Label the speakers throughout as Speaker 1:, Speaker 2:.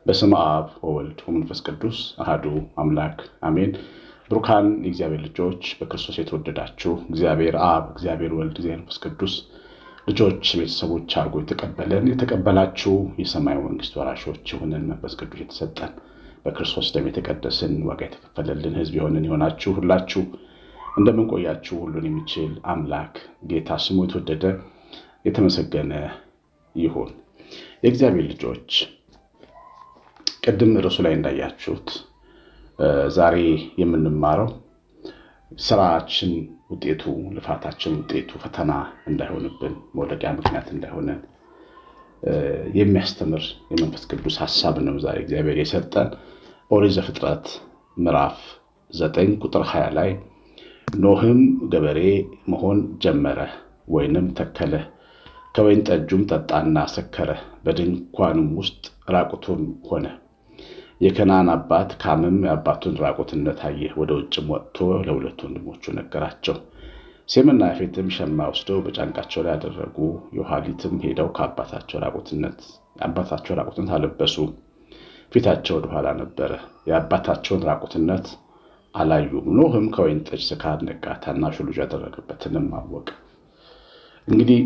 Speaker 1: በስመ አብ ወወልድ ወመንፈስ ቅዱስ አሐዱ አምላክ አሜን። ብሩካን የእግዚአብሔር ልጆች በክርስቶስ የተወደዳችሁ እግዚአብሔር አብ፣ እግዚአብሔር ወልድ፣ እግዚአብሔር መንፈስ ቅዱስ ልጆች ቤተሰቦች አድርጎ የተቀበላችሁ የሰማይ መንግስት ወራሾች የሆነን መንፈስ ቅዱስ የተሰጠን በክርስቶስ ደም የተቀደስን ዋጋ የተከፈለልን ሕዝብ የሆናችሁ ሁላችሁ እንደምን ቆያችሁ? ሁሉን የሚችል አምላክ ጌታ ስሙ የተወደደ የተመሰገነ ይሁን። የእግዚአብሔር ልጆች ቅድም ርዕሱ ላይ እንዳያችሁት ዛሬ የምንማረው ስራችን ውጤቱ፣ ልፋታችን ውጤቱ ፈተና እንዳይሆንብን፣ መውደቂያ ምክንያት እንዳይሆነን የሚያስተምር የመንፈስ ቅዱስ ሐሳብ ነው ዛሬ እግዚአብሔር የሰጠን። ኦሪት ዘፍጥረት ምዕራፍ 9 ቁጥር 20 ላይ ኖህም ገበሬ መሆን ጀመረ፣ ወይንም ተከለ፣ ከወይን ጠጁም ጠጣና ሰከረ፣ በድንኳኑም ውስጥ ራቁቱን ሆነ። የከነዓን አባት ካምም የአባቱን ራቁትነት አየ፣ ወደ ውጭም ወጥቶ ለሁለቱ ወንድሞቹ ነገራቸው። ሴምና ያፌትም ሸማ ወስደው በጫንቃቸው ላይ ያደረጉ፣ የኋሊትም ሄደው ከአባታቸው ራቁትነት አለበሱ። ፊታቸው ወደኋላ ነበረ፣ የአባታቸውን ራቁትነት አላዩም። ኖህም ከወይን ጠጅ ስካር ነቃ፣ ታናሹ ልጁ ያደረገበትንም አወቀ። እንግዲህ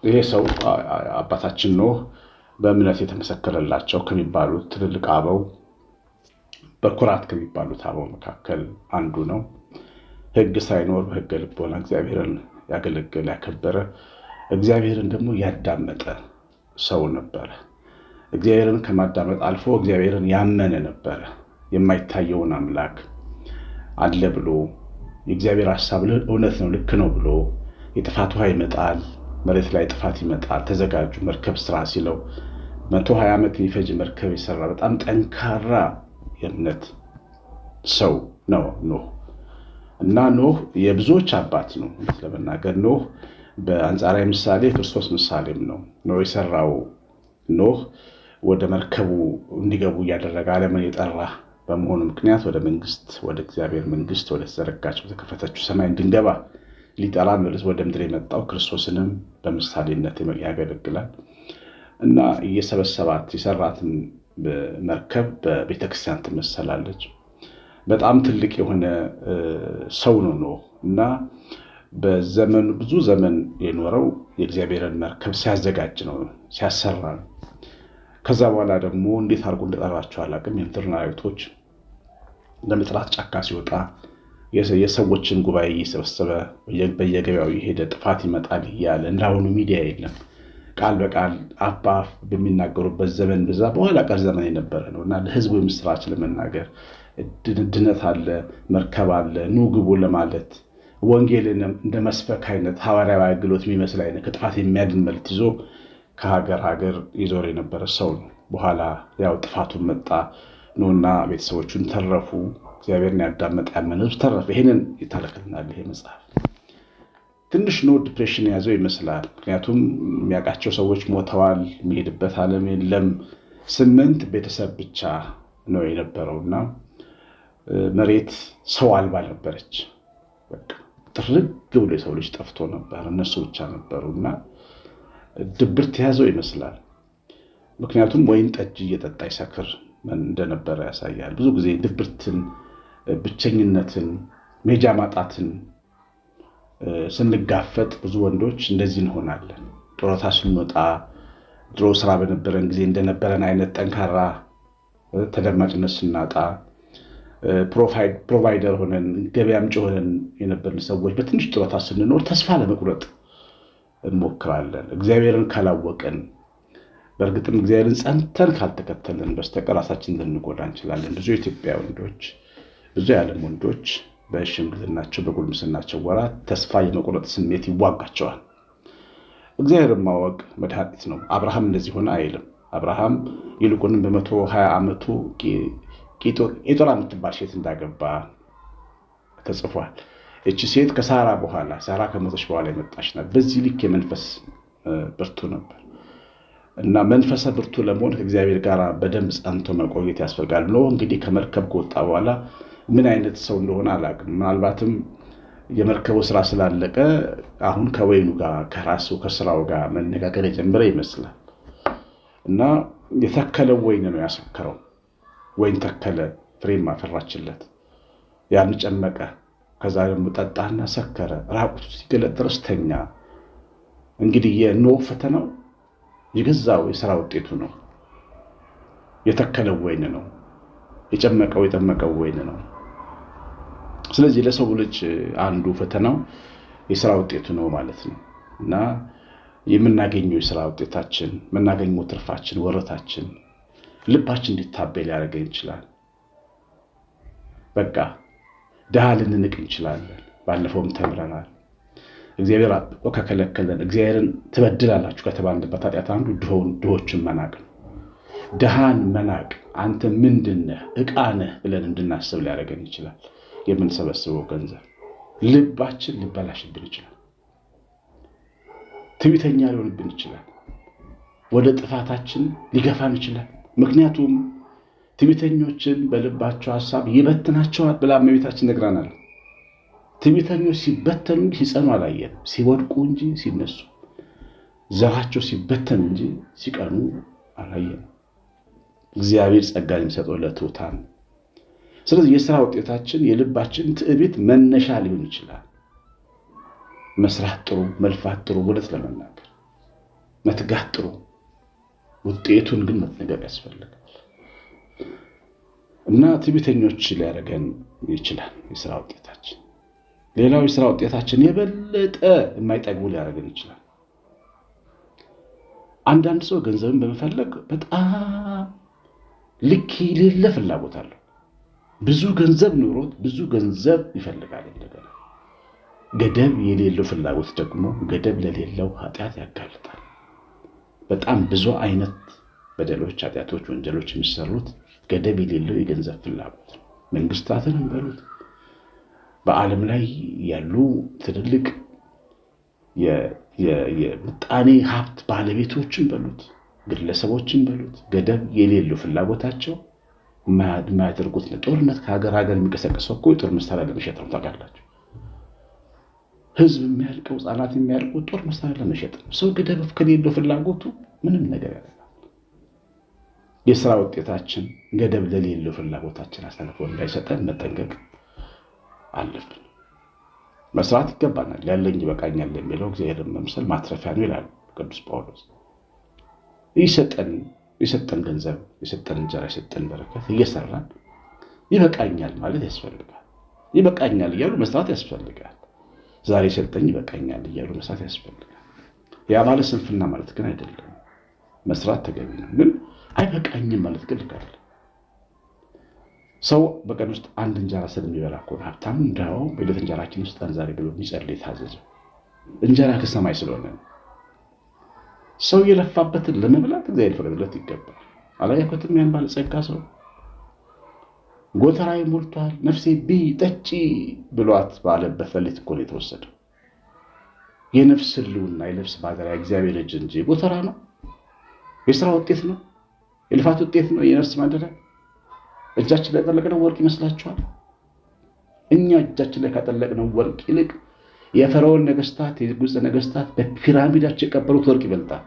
Speaker 1: ይሄ ሰው አባታችን ኖህ በእምነት የተመሰከረላቸው ከሚባሉት ትልልቅ አበው፣ በኩራት ከሚባሉት አበው መካከል አንዱ ነው። ሕግ ሳይኖር በሕገ ልቦና እግዚአብሔርን ያገለገለ ያከበረ፣ እግዚአብሔርን ደግሞ ያዳመጠ ሰው ነበረ። እግዚአብሔርን ከማዳመጥ አልፎ እግዚአብሔርን ያመነ ነበረ። የማይታየውን አምላክ አለ ብሎ የእግዚአብሔር ሐሳብ እውነት ነው፣ ልክ ነው ብሎ የጥፋት ውሃ ይመጣል፣ መሬት ላይ ጥፋት ይመጣል፣ ተዘጋጁ መርከብ ስራ ሲለው 120 ዓመት የሚፈጅ መርከብ የሰራ በጣም ጠንካራ የእምነት ሰው ነው ኖህ። እና ኖህ የብዙዎች አባት ነው። ለመናገር ኖህ በአንጻራዊ ምሳሌ ክርስቶስ ምሳሌም ነው። ኖህ የሰራው ኖህ ወደ መርከቡ እንዲገቡ እያደረገ ዓለምን የጠራ በመሆኑ ምክንያት ወደ እግዚአብሔር መንግስት ወደ ተዘረጋቸው ተከፈተችው ሰማይ እንድንገባ ሊጠራን ወደ ምድር የመጣው ክርስቶስንም በምሳሌነት ያገለግላል። እና እየሰበሰባት የሰራትን መርከብ በቤተክርስቲያን ትመሰላለች። በጣም ትልቅ የሆነ ሰው ነው ኖህ። እና በዘመኑ ብዙ ዘመን የኖረው የእግዚአብሔርን መርከብ ሲያዘጋጅ ነው፣ ሲያሰራ ነው። ከዛ በኋላ ደግሞ እንዴት አድርጎ እንደጠራቸው አላውቅም። የምድር አራዊቶች ለመጥራት ጫካ ሲወጣ የሰዎችን ጉባኤ እየሰበሰበ በየገበያው የሄደ ጥፋት ይመጣል እያለ እንዳሁኑ ሚዲያ የለም። ቃል በቃል አፍ በአፍ በሚናገሩበት ዘመን በዛ በኋላ ቀር ዘመን የነበረ ነው። እና ለሕዝቡ የምስራች ለመናገር ድነት አለ፣ መርከብ አለ፣ ኑ ግቡ ለማለት ወንጌልን እንደ መስበክ አይነት ሐዋርያዊ አገልግሎት የሚመስል አይነት ከጥፋት የሚያድን መልእክት ይዞ ከሀገር ይዞር የነበረ ሰው ነው። በኋላ ያው ጥፋቱን መጣ። ኖህና ቤተሰቦቹን ተረፉ። እግዚአብሔርን ያዳመጠ ያመነ ሕዝብ ተረፈ። ይሄንን ይታለክልናል ይሄ መጽሐፍ። ትንሽ ኖህ ዲፕሬሽን የያዘው ይመስላል። ምክንያቱም የሚያውቃቸው ሰዎች ሞተዋል፣ የሚሄድበት ዓለም የለም። 8 ቤተሰብ ብቻ ነው የነበረውና መሬት ሰው አልባ ነበረች። በቃ ጥርግ ብሎ የሰው ልጅ ጠፍቶ ነበር። እነሱ ብቻ ነበሩና ድብርት የያዘው ይመስላል። ምክንያቱም ወይን ጠጅ እየጠጣ ይሰክር እንደነበረ ያሳያል። ብዙ ጊዜ ድብርትን፣ ብቸኝነትን፣ ሜጃ ማጣትን ስንጋፈጥ ብዙ ወንዶች እንደዚህ እንሆናለን። ጡረታ ስንወጣ፣ ድሮ ስራ በነበረን ጊዜ እንደነበረን አይነት ጠንካራ ተደማጭነት ስናጣ፣ ፕሮቫይደር ሆነን ገበያ አምጪ ሆነን የነበርን ሰዎች በትንሽ ጡረታ ስንኖር ተስፋ ለመቁረጥ እንሞክራለን። እግዚአብሔርን ካላወቅን፣ በእርግጥም እግዚአብሔርን ጸንተን ካልተከተልን በስተቀር ራሳችን ልንጎዳ እንችላለን። ብዙ የኢትዮጵያ ወንዶች፣ ብዙ የዓለም ወንዶች በሽምግልናቸው በጉልምስናቸው ወራት ተስፋ የመቁረጥ ስሜት ይዋጋቸዋል። እግዚአብሔርን ማወቅ መድኃኒት ነው። አብርሃም እንደዚህ ሆነ አይልም። አብርሃም ይልቁንም በ120 ዓመቱ ቄጦራ የምትባል ሴት እንዳገባ ተጽፏል። እቺ ሴት ከሳራ ከሞተች በኋላ የመጣች ናት። በዚህ ልክ የመንፈስ ብርቱ ነበር። እና መንፈሰ ብርቱ ለመሆን ከእግዚአብሔር ጋር በደንብ ጸንቶ መቆየት ያስፈልጋል። ኖህ እንግዲህ ከመርከብ ከወጣ በኋላ ምን አይነት ሰው እንደሆነ አላውቅም። ምናልባትም የመርከቡ ስራ ስላለቀ አሁን ከወይኑ ጋር ከራሱ ከስራው ጋር መነጋገር የጀመረ ይመስላል። እና የተከለው ወይን ነው ያሰከረው። ወይን ተከለ፣ ፍሬም አፈራችለት፣ ያን ጨመቀ። ከዛ ደግሞ ጠጣና ሰከረ፣ ራቁቱ ሲገለጥ ድረስ ተኛ። እንግዲህ የኖህ ፈተናው የገዛው የሥራ ውጤቱ ነው። የተከለው ወይን ነው፣ የጠመቀው ወይን ነው። ስለዚህ ለሰው ልጅ አንዱ ፈተናው የሥራ ውጤቱ ነው ማለት ነው። እና የምናገኘው የሥራ ውጤታችን፣ የምናገኘው ትርፋችን፣ ወረታችን ልባችን እንዲታበይ ሊያደርገን ይችላል። በቃ ድሃ ልንንቅ እንችላለን። ባለፈውም ተምረናል። እግዚአብሔር አጥብቆ ከከለከለን፣ እግዚአብሔርን ትበድላላችሁ ከተባልንበት ኃጢአት አንዱ ድሆችን መናቅ ነው። ድሃን መናቅ አንተ ምንድን ነህ ዕቃ ነህ ብለን እንድናስብ ሊያደርገን ይችላል። የምንሰበስበው ገንዘብ ልባችን ሊበላሽብን ይችላል። ትዕቢተኛ ሊሆንብን ይችላል። ወደ ጥፋታችን ሊገፋን ይችላል። ምክንያቱም ትዕቢተኞችን በልባቸው ሐሳብ ይበትናቸዋል ብላ እመቤታችን ነግራናል። ትዕቢተኞች ሲበተኑ እንጂ ሲጸኑ አላየንም። ሲወድቁ እንጂ ሲነሱ፣ ዘራቸው ሲበተን እንጂ ሲቀኑ አላየንም። እግዚአብሔር ጸጋን የሚሰጠው ለትሑታን። ስለዚህ የሥራ ውጤታችን የልባችን ትዕቢት መነሻ ሊሆን ይችላል። መስራት ጥሩ፣ መልፋት ጥሩ፣ እውነት ለመናገር መትጋት ጥሩ፣ ውጤቱን ግን መጠንቀቅ ያስፈልጋል እና ትዕቢተኞች ሊያደርገን ይችላል የሥራ ውጤታችን። ሌላው የሥራ ውጤታችን የበለጠ የማይጠግቡ ሊያደርገን ይችላል። አንዳንድ ሰው ገንዘብን በመፈለግ በጣም ልክ የሌለ ፍላጎት አለው። ብዙ ገንዘብ ኑሮት ብዙ ገንዘብ ይፈልጋል። እንደገና ገደብ የሌለው ፍላጎት ደግሞ ገደብ ለሌለው ኃጢአት ያጋልጣል። በጣም ብዙ አይነት በደሎች፣ ኃጢአቶች፣ ወንጀሎች የሚሰሩት ገደብ የሌለው የገንዘብ ፍላጎት ነው። መንግስታትን እንበሉት፣ በዓለም ላይ ያሉ ትልልቅ የምጣኔ ሀብት ባለቤቶችን በሉት፣ ግለሰቦችን በሉት፣ ገደብ የሌለው ፍላጎታቸው የማያደርጉት ነው። ጦርነት ከሀገር የሚቀሰቀሰው እኮ የጦር መሳሪያ ለመሸጥ ነው። ታውቃላችሁ፣ ህዝብ የሚያልቀው፣ ህፃናት የሚያልቀው ጦር መሳሪያ ለመሸጥ ነው። ሰው ገደብ ከሌለው ፍላጎቱ ምንም ነገር ያደርጋል። የሥራ ውጤታችን ገደብ ለሌለው ፍላጎታችን አሳልፎ እንዳይሰጠን መጠንቀቅ አለብን። መስራት ይገባናል። ያለኝ ይበቃኛል የሚለው እግዚአብሔርን መምሰል ማትረፊያ ነው ይላል ቅዱስ ጳውሎስ። የሰጠን ገንዘብ፣ የሰጠን እንጀራ፣ የሰጠን በረከት እየሰራን ይበቃኛል ማለት ያስፈልጋል። ይበቃኛል እያሉ መስራት ያስፈልጋል። ዛሬ የሰጠኝ ይበቃኛል እያሉ መስራት ያስፈልጋል። ያ ማለት ስንፍና ማለት ግን አይደለም። መስራት ተገቢ ነው፣ ግን አይበቃኝም ማለት ግን ልክ አይደለም። ሰው በቀን ውስጥ አንድ እንጀራ ስለሚበላ እኮ ሀብታም እንዳው በዕለት እንጀራችን ውስጥ ዛሬ ብሎ የሚጸልይ የታዘዘው እንጀራ ከሰማይ ስለሆነ ሰው የለፋበትን ለመብላት እግዚአብሔር ፈቅዶለት ይገባል። አላያችሁትም? ያን ባለጸጋ ሰው ጎተራዬ ሞልቷል፣ ነፍሴ ብይ ጠጪ ብሏት ባለበት ሌሊት እኮ ነው የተወሰደው። የነፍስ ሕልውና የነፍስ ማደሪያ እግዚአብሔር እጅ እንጂ ጎተራ ነው? የሥራ ውጤት ነው? የልፋት ውጤት ነው? የነፍስ ማደሪያ እጃችን ላይ ያጠለቅነው ወርቅ ይመስላችኋል? እኛ እጃችን ላይ ካጠለቅነው ወርቅ ይልቅ የፈርዖን ነገስታት፣ የግብፅ ነገስታት በፒራሚዳቸው የቀበሩት ወርቅ ይበልጣል።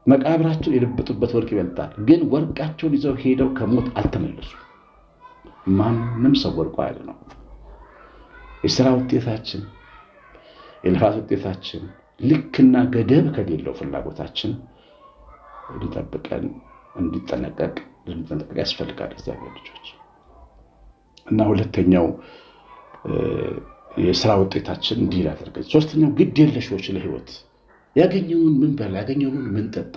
Speaker 1: መቃብራቸው የለበጡበት ወርቅ ይበልጣል። ግን ወርቃቸውን ይዘው ሄደው ከሞት አልተመለሱም። ማንም ሰው ወርቁ ያለ ነው። የሥራ ውጤታችን፣ የልፋት ውጤታችን ልክና ገደብ ከሌለው ፍላጎታችን እንዲጠብቀን እንዲጠነቀቅ ያስፈልጋል እግዚአብሔር ልጆች። እና ሁለተኛው የሥራ ውጤታችን እንዲህ ያደርጋል። ሶስተኛው ግድ የለሾች ለህይወት ያገኘውን ምን በላ ያገኘውን ምን ጠጣ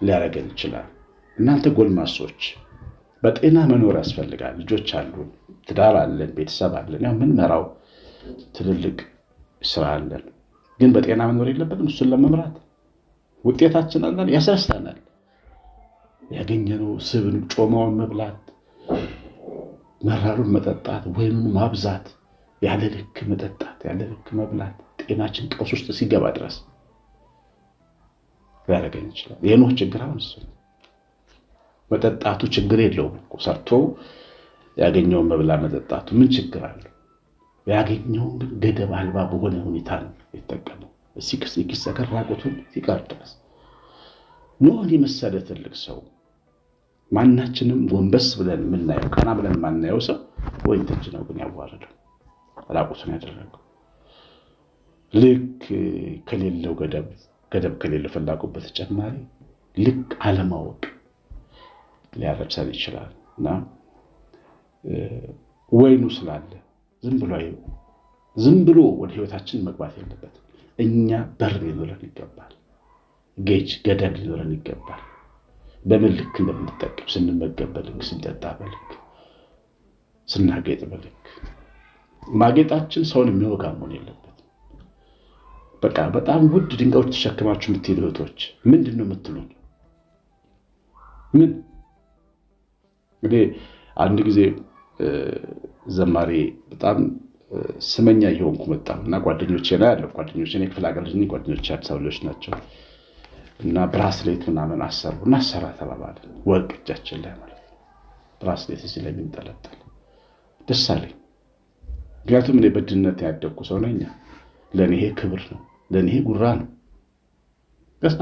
Speaker 1: ሊያደርገን ይችላል። እናንተ ጎልማሶች በጤና መኖር ያስፈልጋል። ልጆች አሉን፣ ትዳር አለን፣ ቤተሰብ አለን፣ ያው ምን መራው ትልልቅ ስራ አለን። ግን በጤና መኖር የለበትም። እሱን ለመምራት ውጤታችን አንዳንድ ያሳስታናል። ያገኘነው ስብን ጮማውን መብላት፣ መራሩን መጠጣት፣ ወይኑን ማብዛት፣ ያለ ልክ መጠጣት፣ ያለ ልክ መብላት ጤናችን ቀውስ ውስጥ ሲገባ ድረስ ሊያደርገን ይችላል። የኖህ ችግር አሁን እሱ መጠጣቱ ችግር የለውም እኮ ሰርቶ ያገኘውን መብላ መጠጣቱ ምን ችግር አለው? ያገኘውን ግን ገደብ አልባ በሆነ ሁኔታ ነው የተጠቀመው። ሲሰከር ራቁቱን ሲቀር ድረስ ኖህን የመሰለ ትልቅ ሰው ማናችንም ጎንበስ ብለን የምናየው ቀና ብለን ማናየው ሰው ወይን ጠጅ ነው ግን ያዋረደው ራቁቱን ያደረገው ልክ ከሌለው ገደብ ከሌለው ፍላጎት በተጨማሪ ልክ አለማወቅ ሊያረብሰን ይችላል እና ወይኑ ስላለ ዝም ብሎ ወደ ህይወታችን መግባት የለበትም። እኛ በር ሊኖረን ይገባል። ገደብ ሊኖረን ይገባል። በምን ልክ እንደምንጠቀም ስንመገብ በልክ፣ ስንጠጣ በልክ፣ ስናጌጥ በልክ። ማጌጣችን ሰውን የሚወጋ መሆን የለበትም። በቃ በጣም ውድ ድንጋዮች ተሸክማችሁ የምትሄዱ እህቶች ምንድን ነው የምትሉን? ምን እንግዲህ አንድ ጊዜ ዘማሪ በጣም ስመኛ እየሆንኩ መጣሁ እና ጓደኞቼ ነው ያለው ጓደኞቼ እኔ ክፍለ ሀገር ልጅ ጓደኞቼ አዲስ አበባ ልጆች ናቸው እና ብራስሌት ምናምን አሰሩ እና ሰራ ተባባልን። ወርቅ እጃችን ላይ ማለት ነው። ብራስሌት እዚህ ላይ የሚንጠለጠል ደስ አለኝ። ምክንያቱም እኔ በድህነት ያደግኩ ሰው ነኝ። ለእኔ ይሄ ክብር ነው፣ ለእኔ ይሄ ጉራ ነው።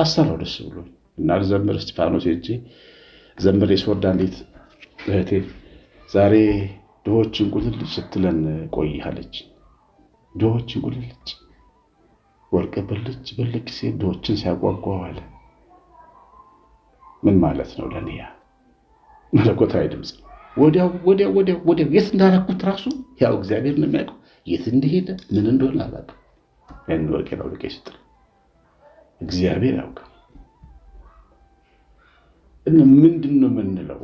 Speaker 1: አሰራው ደስ ብሎኝ እና ዘምር እስጢፋኖስ ሄጄ ዘምሬ ስወርድ አንዲት እህቴ ዛሬ ድሆችን ቁልልጭ ስትለን ቆይሃለች። ድሆችን ቁልልጭ ወርቅ ብልጭ ብልጭ ሲል ድሆችን ሲያጓጓው አለ። ምን ማለት ነው? ለኔ ያ መለኮታዊ ድምፅ ወዲያው የት እንዳደረኩት ራሱ ያው እግዚአብሔር ነው የሚያውቀው። የት እንደሄደ ምን እንደሆነ አላውቅም። ያን ወርቅ ነው ልቄ ስጥል እግዚአብሔር ያውቃል። እና ምንድነው የምንለው?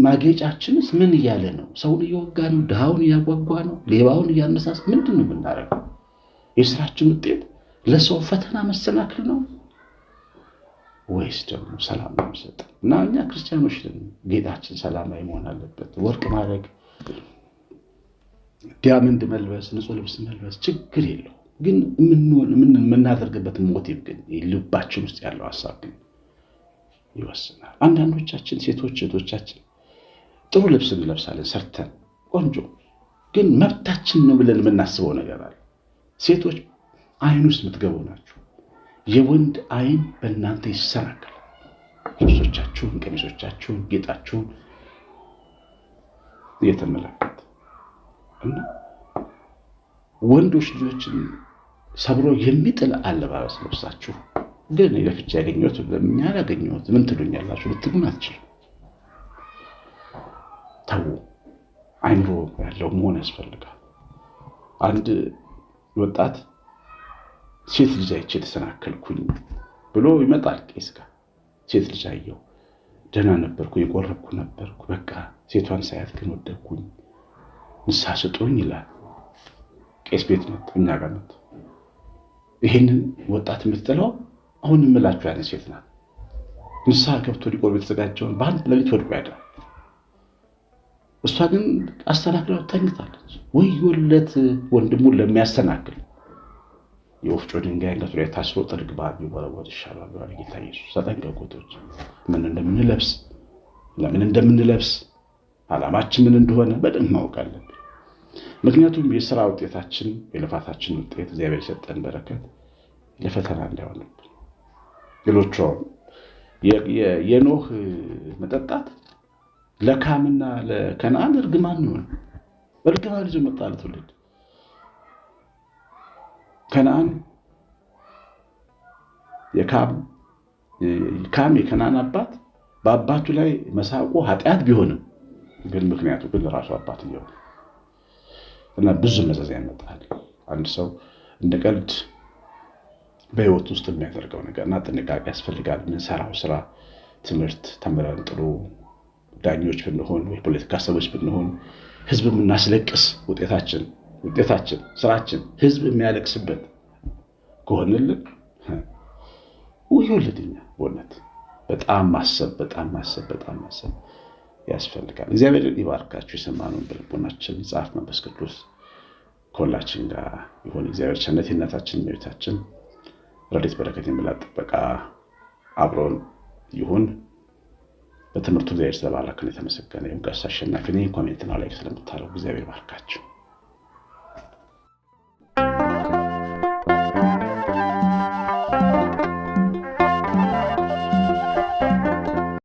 Speaker 1: ማጌጫችንስ ምን እያለ ነው? ሰውን እየወጋ ነው? ድሃውን እያጓጓ ነው? ሌባውን እያነሳስ ምንድነው የምናደርገው? የስራችን ውጤት ለሰው ፈተና መሰናክል ነው ወይስ ደግሞ ሰላም ነው የሚሰጥ? እና እኛ ክርስቲያኖች ነን። ጌጣችን ሰላማዊ መሆን አለበት። ወርቅ ማድረግ፣ ዲያመንድ መልበስ፣ ንጹህ ልብስ መልበስ ችግር የለው። ግን የምናደርግበት ሞቲቭ ግን ልባችን ውስጥ ያለው ሀሳብ ግን ይወስናል። አንዳንዶቻችን ሴቶች እህቶቻችን ጥሩ ልብስ እንለብሳለን ሰርተን ቆንጆ፣ ግን መብታችን ነው ብለን የምናስበው ነገር አለ። ሴቶች አይን ውስጥ የምትገቡ ናቸው። የወንድ አይን በእናንተ ይሰናከላል። ልብሶቻችሁን፣ ቀሚሶቻችሁን፣ ጌጣችሁን እየተመለከተ እና ወንዶች ልጆችን ሰብሮ የሚጥል አለባበስ ለብሳችሁ ግን ለፍቻ ያገኘሁት ለምን ያላገኘሁት ምን ትሉኛላችሁ ልትሉን አትችሉም። ተው፣ አይምሮ ያለው መሆን ያስፈልጋል። አንድ ወጣት ሴት ልጅ አይቼ ተሰናከልኩኝ ብሎ ይመጣል ቄስ ጋር። ሴት ልጅ አየሁ፣ ደህና ነበርኩ፣ የቆረብኩ ነበርኩ፣ በቃ ሴቷን ሳያት ግን ወደኩኝ፣ ንስሐ ስጡኝ ይላል። ቄስ ቤት ነው፣ እኛ ጋር ነው። ይሄንን ወጣት የምትጥለው አሁን የምላችሁ ያለ ሴት ናት። ንስሐ ገብቶ ሊቆርብ የተዘጋጀውን በአንድ ሌሊት ወድቆ ያድራል። እሷ ግን አስተናክለው ተኝታለች። ወዮለት ወንድሙን ለሚያስተናክል የወፍጮ ድንጋይ አንገቱ ላይ ታስሮ ጥርግ ባብ ይወረወር ይሻላል ብሏል ጌታ ኢየሱስ። ተጠንቀቁቶች። ምን እንደምንለብስ፣ ለምን እንደምንለብስ፣ ዓላማችን ምን እንደሆነ በደንብ ማወቅ አለብን። ምክንያቱም የሥራ ውጤታችን የልፋታችን ውጤት እግዚአብሔር የሰጠን በረከት ለፈተና እንዳይሆንብን። ሌሎቹ የኖህ መጠጣት ለካምና ለከነዓን እርግማን ነው። እርግማን ይዞ መጣ ለትውልድ። ከነዓን ካም የከነዓን አባት በአባቱ ላይ መሳቁ ኃጢአት ቢሆንም ግን ምክንያቱ ግን ራሱ አባት ይሆን እና ብዙ መዘዝ ያመጣል። አንድ ሰው እንደ ቀልድ በህይወት ውስጥ የሚያደርገው ነገርና ጥንቃቄ ያስፈልጋል። የምንሰራው ስራ ትምህርት ተምረን ጥሩ ዳኞች ብንሆን ወይ ፖለቲካ ሰዎች ብንሆን ህዝብ የምናስለቅስ ውጤታችን ስራችን ህዝብ የሚያለቅስበት ከሆነልን ወዮልድኛ በእውነት በጣም ማሰብ ያስፈልጋል። እግዚአብሔር ይባርካችሁ። የሰማነውን በልቦናችን ጻፍ። መንፈስ ቅዱስ ከሁላችን ጋር ይሁን። እግዚአብሔር ቸርነት የእናታችን እመቤታችን ረድኤት በረከት የምላት ጥበቃ አብሮን ይሁን። በትምህርቱ እግዚአብሔር ስለባረከን የተመሰገነ ይሁን። ቀሲስ አሸናፊ ነኝ። ኮሜንትና ላይክ ስለምታደርጉ እግዚአብሔር ይባርካችሁ።